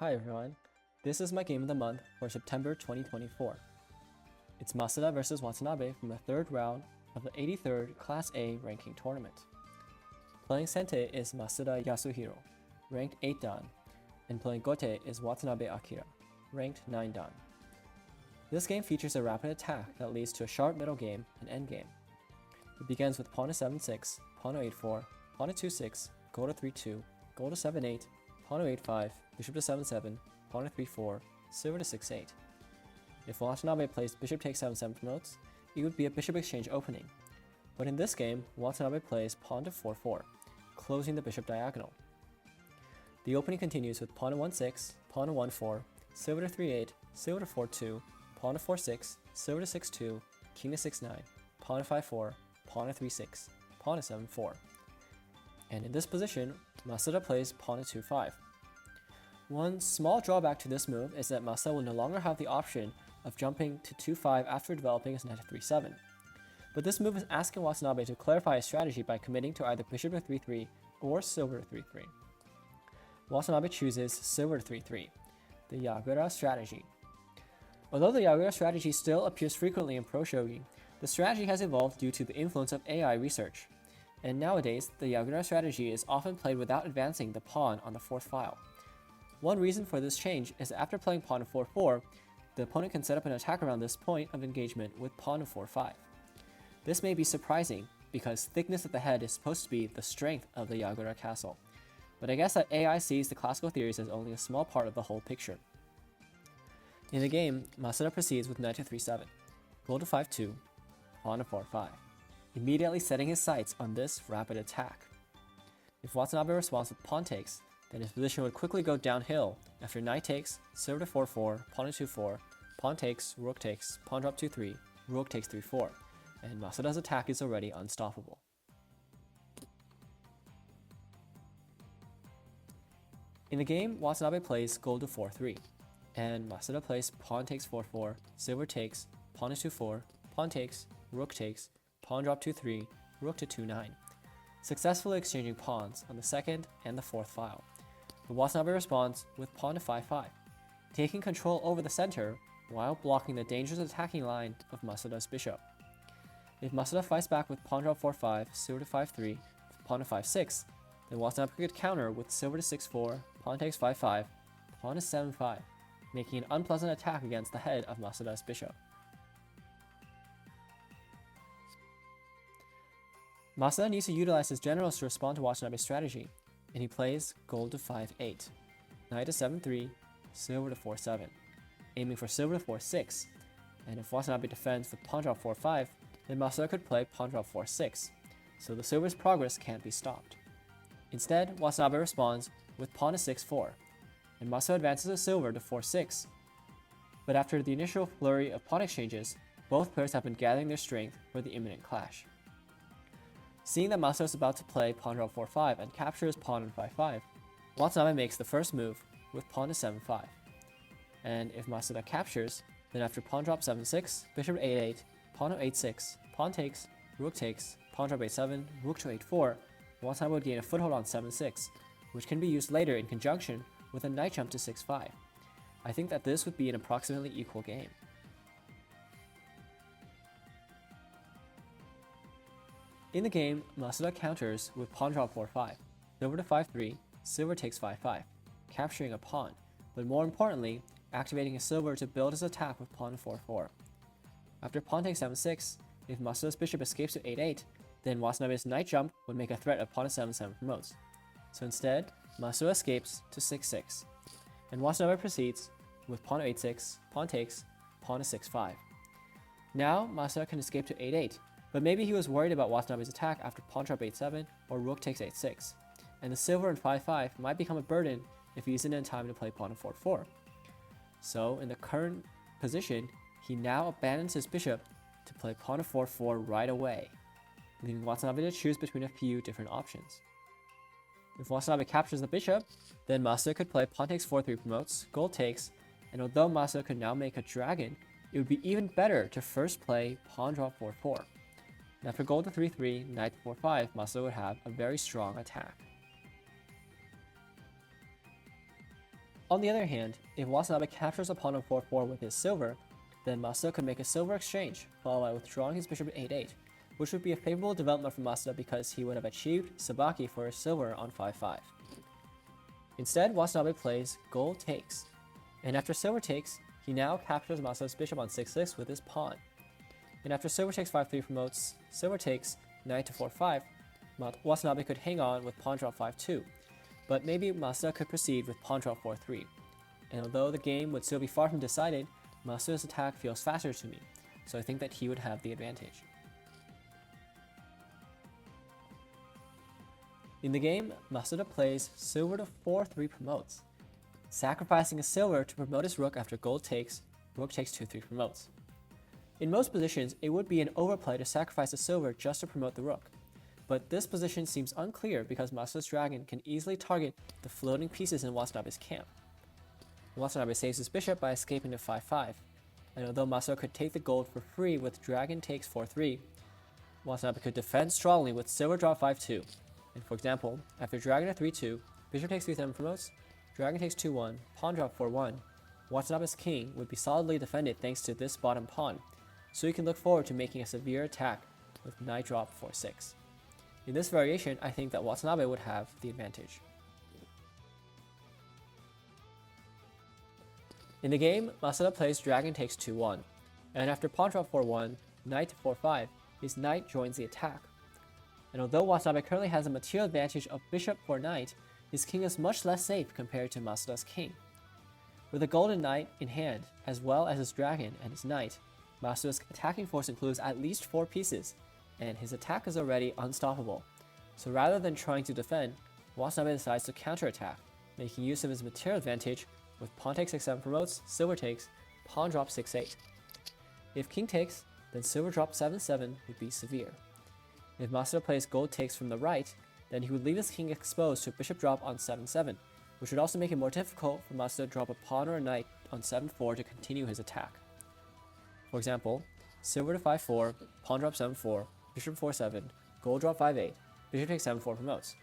Hi everyone, this is my game of the month for September 2024. It's Masuda vs Watanabe from the third round of the 83rd Class A ranking tournament. Playing Sente is Masuda Yasuhiro, ranked 8 Dan, and playing Gote is Watanabe Akira, ranked 9 Dan. This game features a rapid attack that leads to a sharp middle game and endgame. It begins with pawn to 7-6, pawn to 8-4, pawn to 2-6, go to 3-2, go to 7-8, pawn to 8-5, bishop to 7-7, pawn to 3-4, silver to 6-8. If Watanabe plays bishop takes 7-7 promotes, it would be a bishop exchange opening. But in this game, Watanabe plays pawn to 4-4, closing the bishop diagonal. The opening continues with pawn to 1-6, pawn to 1-4, silver to 3-8, silver to 4-2, pawn to 4-6, silver to 6-2, king to 6-9, pawn to 5-4, pawn to 3-6, pawn to 7-4. And in this position, Masuda plays pawn to 2-5. One small drawback to this move is that Masuda will no longer have the option of jumping to 2-5 after developing his knight to 3-7. But this move is asking Watanabe to clarify his strategy by committing to either bishop to 3-3 or silver to 3-3. Watanabe chooses silver to 3-3, the Yagura strategy. Although the Yagura strategy still appears frequently in Pro Shogi, the strategy has evolved due to the influence of AI research. And nowadays, the Yagura strategy is often played without advancing the pawn on the 4th file. One reason for this change is that after playing pawn to 4-4, the opponent can set up an attack around this point of engagement with pawn to 4-5. This may be surprising, because thickness at the head is supposed to be the strength of the Yagura castle. But I guess that AI sees the classical theories as only a small part of the whole picture. In the game, Masuda proceeds with knight to 3-7, go to 5-2, pawn to 4-5, immediately setting his sights on this rapid attack. If Watanabe responds with pawn takes, then his position would quickly go downhill after knight takes, silver to 4-4, pawn to 2-4, pawn takes, rook takes, pawn drop 2-3, rook takes 3-4, and Masuda's attack is already unstoppable. In the game, Watanabe plays gold to 4-3, and Masuda plays pawn takes 4-4, silver takes, pawn to 2-4, pawn takes, rook takes, pawn drop 2-3, rook to 2-9, successfully exchanging pawns on the 2nd and the 4th file. But Watanabe responds with pawn to 5-5, taking control over the center while blocking the dangerous attacking line of Masuda's bishop. If Masuda fights back with pawn drop 4-5, silver to 5-3, pawn to 5-6, then Watanabe could counter with silver to 6-4, pawn takes 5-5, pawn to 7-5, making an unpleasant attack against the head of Masuda's bishop. Masuda needs to utilize his generals to respond to Watanabe's strategy, and he plays gold to 5-8, knight to 7-3, silver to 4-7, aiming for silver to 4-6, and if Watanabe defends with pawn drop 4-5, then Masuda could play pawn drop 4-6, so the silver's progress can't be stopped. Instead, Watanabe responds with pawn to 6-4, and Masuda advances the silver to 4-6. But after the initial flurry of pawn exchanges, both players have been gathering their strength for the imminent clash. Seeing that Masuda is about to play pawn drop 4-5 and capture his pawn on 5-5, Watanabe makes the first move with pawn to 7-5. And if Masuda captures, then after pawn drop 7-6, bishop to 8-8, pawn to 8-6, pawn takes, pawn drop 8-7, rook to 8-4, Watanabe would gain a foothold on 7-6, which can be used later in conjunction with a knight jump to 6-5. I think that this would be an approximately equal game. In the game, Masuda counters with pawn drop 4-5, silver to 5-3, silver takes 5-5, capturing a pawn, but more importantly, activating his silver to build his attack with pawn to 4-4. After pawn takes 7-6, if Masuda's bishop escapes to 8-8, then Watanabe's knight jump would make a threat of pawn to 7-7 promotes. So instead, Masuda escapes to 6-6, and Watanabe proceeds with pawn to 8-6, pawn takes, pawn to 6-5. Now, Masuda can escape to 8-8, but maybe he was worried about Watanabe's attack after pawn drop 8-7 or rook takes 8-6, and the silver in 5-5 might become a burden if he isn't in time to play pawn to 4-4. So, in the current position, he now abandons his bishop to play pawn to 4-4 right away, leaving Watanabe to choose between a few different options. If Watanabe captures the bishop, then Masuda could play pawn takes 4-3 promotes, gold takes, and although Masuda could now make a dragon, it would be even better to first play pawn drop 4-4. And after gold to 3-3, knight to 4-5, Masuda would have a very strong attack. On the other hand, if Watanabe captures a pawn on 4-4 with his silver, then Masuda could make a silver exchange, followed by withdrawing his bishop at 8-8, which would be a favorable development for Masuda because he would have achieved Sabaki for his silver on 5-5. Instead, Watanabe plays gold takes, and after silver takes, he now captures Masuda's bishop on 6-6 with his pawn. And after silver takes 5-3 promotes silver takes knight to 4-5, Watanabe could hang on with pawn drop 5-2, but maybe Masuda could proceed with pawn drop 4-3. And although the game would still be far from decided, Masuda's attack feels faster to me, so I think that he would have the advantage. In the game, Masuda plays silver to 4-3 promotes, sacrificing a silver to promote his rook after rook takes 2-3 promotes. In most positions, it would be an overplay to sacrifice a silver just to promote the rook, but this position seems unclear because Masuda's dragon can easily target the floating pieces in Watanabe's camp. Watanabe saves his bishop by escaping to 5-5, and although Masuda could take the gold for free with dragon takes 4-3, Watanabe could defend strongly with silver drop 5-2, and for example, after dragon to 3-2, bishop takes 3-7 promotes, dragon takes 2-1, pawn drop 4-1, Watanabe's king would be solidly defended thanks to this bottom pawn, so he can look forward to making a severe attack with knight drop 4-6. In this variation, I think that Watanabe would have the advantage. In the game, Masuda plays dragon takes 2-1, and after pawn drop 4-1, knight to 4-5, his knight joins the attack. And although Watanabe currently has a material advantage of bishop for knight, his king is much less safe compared to Masuda's king. With a golden knight in hand, as well as his dragon and his knight, Masuda's attacking force includes at least 4 pieces, and his attack is already unstoppable. So rather than trying to defend, Watanabe decides to counterattack, making use of his material advantage with pawn takes 6-7 promotes, silver takes, pawn drop 6-8. If king takes, then silver drop 7-7 would be severe. If Masuda plays gold takes from the right, then he would leave his king exposed to bishop drop on 7-7, which would also make it more difficult for Masuda to drop a pawn or a knight on 7-4 to continue his attack. For example, silver to 5-4, pawn drop 7-4, bishop 4-7, gold drop 5-8, bishop takes 7-4 promotes.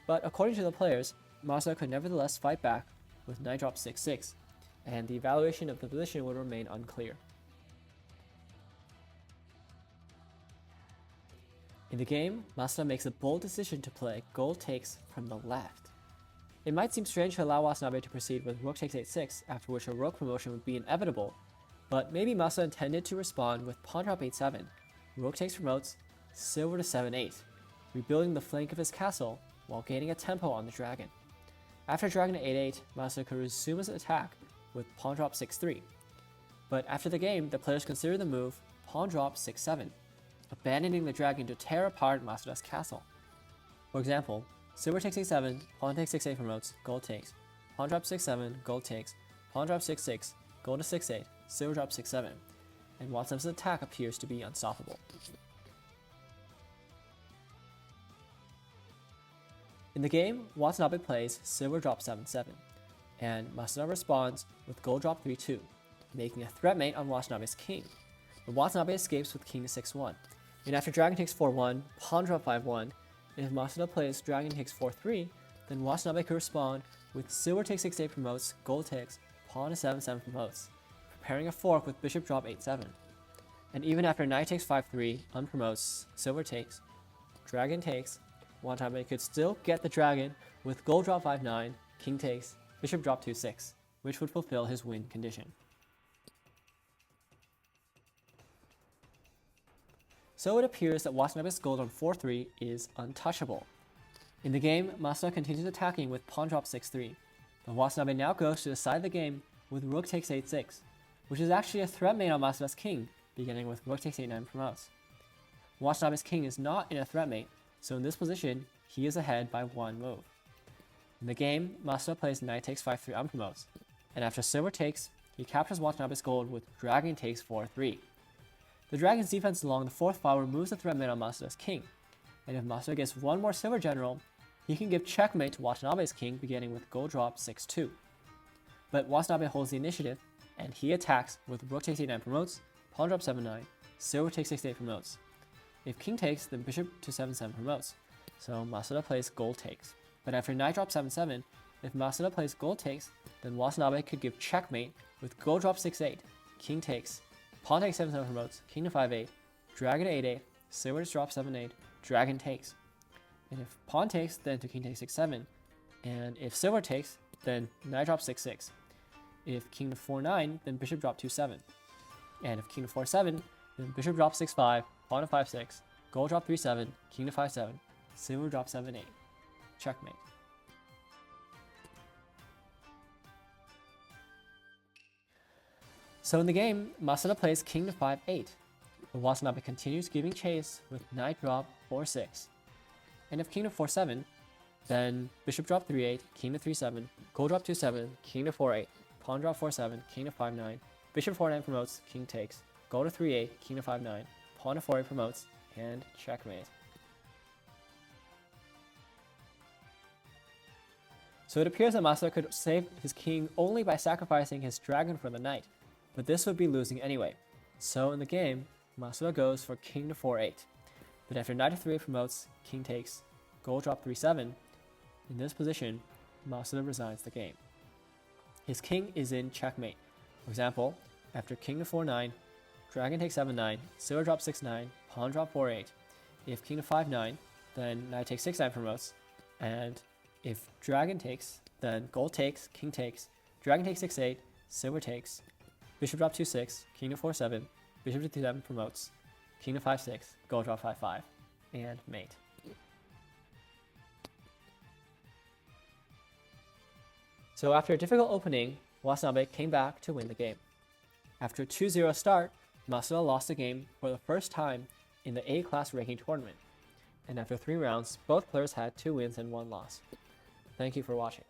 But according to the players, Masuda could nevertheless fight back with knight drop 6-6, and the evaluation of the position would remain unclear. In the game, Masuda makes a bold decision to play gold takes from the left. It might seem strange to allow Watanabe to proceed with rook takes 8-6, after which a rook promotion would be inevitable, but maybe Masuda intended to respond with pawn drop 8-7, rook takes promotes, silver to 7-8, rebuilding the flank of his castle while gaining a tempo on the dragon. After dragon to 8-8, Masuda could resume his attack with pawn drop 6-3. But after the game, the players considered the move pawn drop 6-7, abandoning the dragon to tear apart Masuda's castle. For example, silver takes 8-7, pawn takes 6-8 promotes, gold takes, pawn drop 6-7, gold takes, pawn drop 6-6, gold to 6-8, silver drop 6-7, and Watanabe's attack appears to be unstoppable. In the game, Watanabe plays silver drop 7-7, and Masuda responds with gold drop 3-2, making a threat mate on Watanabe's king. But Watanabe escapes with king to 6-1, and after dragon takes 4-1, pawn drop 5-1, if Masuda plays dragon takes 4-3, then Watanabe could respond with silver takes 6-8 promotes, gold takes, pawn to 7-7 promotes, preparing a fork with bishop drop 8-7. And even after knight takes 5-3, unpromotes, silver takes, dragon takes, Watanabe could still get the dragon with gold drop 5-9, king takes, bishop drop 2-6, which would fulfill his win condition. So it appears that Watanabe's gold on 4-3 is untouchable. In the game, Masuda continues attacking with pawn drop 6-3, but Watanabe now goes to decide the game with rook takes 8-6, which is actually a threat mate on Masuda's king, beginning with rook takes 8-9 promotes. Watanabe's king is not in a threat mate, so in this position, he is ahead by 1 move. In the game, Masuda plays knight takes 5-3 unpromotes, and after silver takes, he captures Watanabe's gold with dragon takes 4-3. The dragon's defense along the 4th file removes the threat mate on Masuda's king, and if Masuda gets 1 more silver general, he can give checkmate to Watanabe's king beginning with gold drop 6-2. But Watanabe holds the initiative, and he attacks with rook takes 8-9 promotes, pawn drop 7-9, silver takes 6-8 promotes. If king takes, then bishop to 7-7 promotes, so Masuda plays gold takes. But after knight drop 7-7, if Masuda plays gold takes, then Watanabe could give checkmate with go drop 6-8, king takes, pawn takes 7-7 promotes, king to 5-8, dragon to 8-8, silver to drop 7-8, dragon takes. And if pawn takes, then to king takes 6-7. And if silver takes, then knight drop 6-6. If king to 4-9, then bishop drop 2-7. And if king to 4-7, then bishop drop 6-5, pawn to 5-6, gold drop 3-7, king to 5-7, silver drop 7-8. Checkmate. So in the game, Masuda plays king to 5-8. But Watanabe continues giving chase with knight drop 4-6. And if king to 4-7, then bishop drop 3-8, king to 3-7, gold drop 2-7, king to 4-8, pawn drop 4-7, king to 5-9, bishop 4-9 promotes, king takes, gold to 3-8, king to 5-9, pawn to 4-8 promotes, and checkmate. So it appears that Masuda could save his king only by sacrificing his dragon for the knight, but this would be losing anyway. So in the game, Masuda goes for king to 4-8. But after knight to 3-8 promotes, king takes, gold drop 3-7. In this position, Masuda resigns the game. His king is in checkmate. For example, after king to 4-9, dragon takes 7-9, silver drop 6-9, pawn drop 4-8. If king to 5-9, then knight takes 6-9 promotes. And if dragon takes, then gold takes, king takes, dragon takes 6-8, silver takes, bishop drop 2-6, king to 4-7, bishop to 2-7 promotes, king to 5-6, gold drop 5-5, and mate. So after a difficult opening, Watanabe came back to win the game. After a 2-0 start, Masuda lost the game for the first time in the A-class ranking tournament. And after 3 rounds, both players had 2 wins and 1 loss. Thank you for watching.